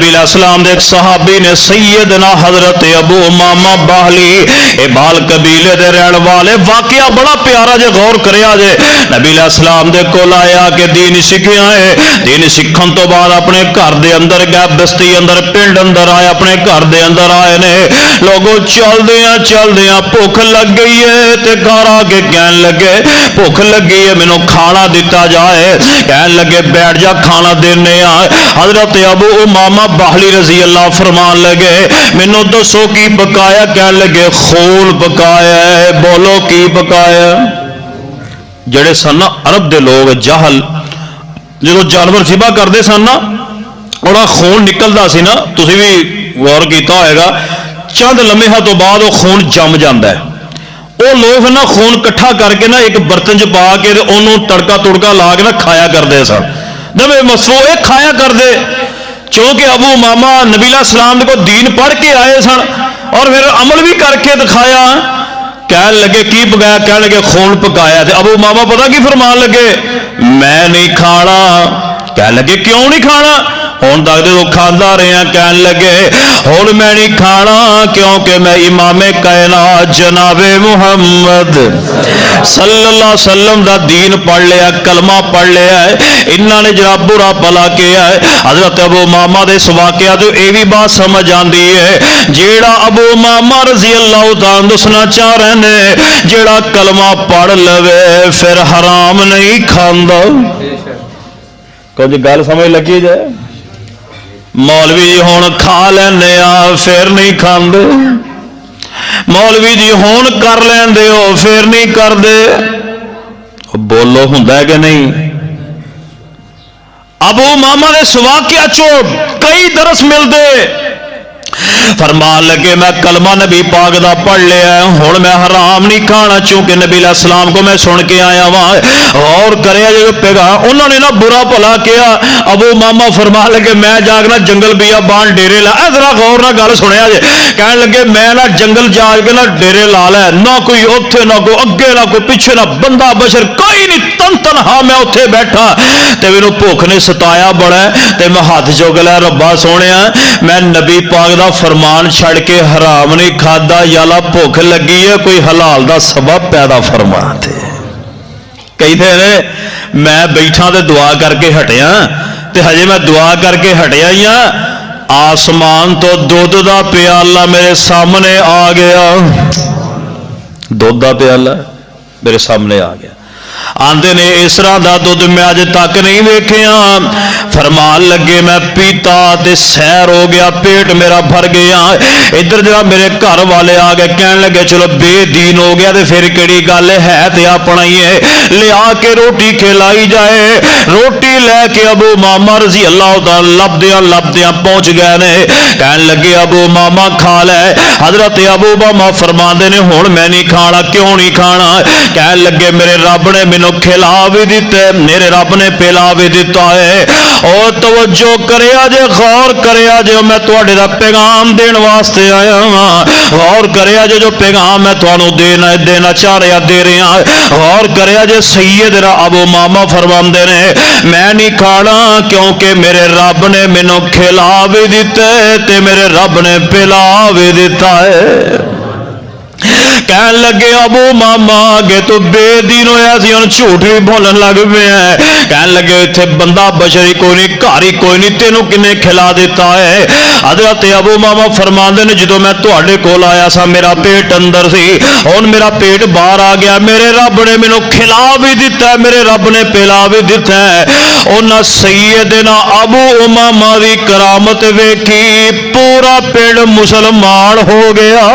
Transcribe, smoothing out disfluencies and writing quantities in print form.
नबी अलैहिस्सलाम दे एक सहाबी ने सैयदना हजरत अबू उमामा बाहली ए बाल कबीले दे रहने वाले, वाकया बड़ा प्यारा जे, गौर करिया जे। नबी अलैहिस्सलाम दे कोल आया कि दीन सीखिया है। दीन सीखन तो बाद अपने घर दे अंदर गया, बस्ती अंदर, पिंड अंदर आए, अपने घर दे अंदर आए ने। लोगों चलदियां भुख लग गई है ते घर आके कहन लगे भुख लगी है, मैनू खाना दिता जाए। कहन लगे बैठ जा, खाना देने आ। हजरत अबू उमामा बाहली रजी अल्लाह फरमान लगे मैनू दसो की पकाया। कहन लगे खून पकाया है। बोलो की पकाया? जड़े सन ना अरब दे लोग जाहल, जो जानवर सिबा करते सन ना, और खून निकलता सी ना, तुसी भी गौर किया होगा, चंद लम्हे तो बाद वो खून जम जाता है। वो लोग ना खून इकट्ठा करके ना एक बर्तन च पा के उन्होंने तड़का तुड़का ला के ना खाया करते सन। नबे मसो खाया करते, क्योंकि अबू उमामा नबी अलैहिस्सलाम को दीन पढ़ के आए सन और फिर अमल भी करके दिखाया। कहन लगे की पकाया? कह लगे खून पकाया। अबू उमामा पता की फरमान लगे मैं नहीं खाना। कह लगे क्यों नहीं खाना? हुण तक तो खादा रहा। कहन लगे हुण मैं नहीं खाना क्योंकि मैं इमामे कायनात जनाबे मुहम्मद सल्लल्लाहु अलैहि वसल्लम दा दीन पढ़ लिया, कलमा पढ़ लिया है। इन्होंने जरा बुरा भला किया है। हजरत अबू उमामा दे इस वाकया तो यह भी बात समझ आती है, जेड़ा अबू उमामा रजी अल्लाह तआला दसना चाह रहे ने, जेड़ा कलमा पढ़ लवे फिर हराम नहीं खांदा। कुछ गल समझ लगी जाए? मौलवी जी हुण खा लेने फिर नहीं खाते, मौलवी जी हुण कर लेंदे हो फिर नहीं करते। बोलो हुंदा है कि नहीं? अबू उमामा दे वाकया चो कई दरस मिलते। फरमान लगे मैं कलमा नबी पाक दा पढ़ लिया, हुण मैं हराम नहीं खाना चूंकि नबी अलैहिस्सलाम को मैं सुन के आया वहां। और करे जो पेगा उन्होंने ना बुरा भला किया। अबू उमामा फरमान लगे मैं जागना जंगल बियाबान डेरे ला। जरा गौर ना गल सुनिया जे। कहने लगे मैं ना जंगल जाग के ना डेरे ला लै, ना कोई उत्थे ना कोई अगे ना कोई पिछे, ना बंदा बशर कोई नहीं, तन तनहा मैं उत्थे बैठा ते मैनू भुख ने सताया बड़ा ते मैं हाथ चुक लिया, रब्बा सोहणिया मैं नबी पाक दा फरमान छड़ के हराम नहीं खादा, याला भुख लगी है कोई हलाल दा सबब पैदा फरमा दे। कहते ने मैं बैठा तो दुआ करके हटिया ते हजे मैं दुआ करके हटिया ही आसमान तो दुध का प्याला मेरे सामने आ गया। दुध का प्याला मेरे सामने आ गया। आंदे ने इस तरह का दुध मैं अज तक नहीं वेखिया। फरमान लगे मैं पीता ते सैर हो गया, पेट मेरा भर गया। इधर जरा मेरे घर वाले आ गए, कहन लगे चलो बेदीन हो गया तो फिर केड़ी गल है ते अपना ही है, लिया के रोटी खिलाई जाए। रोटी लैके अबू उमामा रजी अल्लाह तआला लभदियां पहुंच गए ने। कहन लगे अबू उमामा खा लै। हजरत अबू उमामा फरमाते ने हुण मैं नहीं खाना। क्यों नहीं खाना? कहन लगे मेरे रब ने मैनू खिला भी दिता, मेरे रब ने पिला भी दिता है। और तवज्जो करिया जे, गौर करिया जे, मैं तुहाडे दा पैगाम देने वास्ते आया हां। गौर करिया जे जो पैगाम मैं तुहानू देना चाह रहा दे रहा। गौर करिया जे सैयदना अबू उमामा फरमांदे ने मैं नहीं खाना क्योंकि मेरे रब ने मैनू खिला भी दिता है ते मेरे रब ने पिला भी दिता है। कहन लगे अबू उमामा अगे तो बेदीन होया सी, हुण झूठ भी बोलन लग पिया। कहन लगे इत्थे बंदा बशर ही कोई नहीं, घर ही कोई नहीं, तेनू किने खिला दिता है? हजरत अबू उमामा फरमांदे ने जदों मैं तुहाडे कोल आया सा मेरा पेट अंदर सी, हुण मेरा पेट बाहर आ गया। मेरे रब ने मैनू खिला भी दिता है, मेरे रब ने पिला भी दिता है। उन्हां सैयदना अबू उमामा दी करामत वेखी पूरा पिंड मुसलमान हो गया।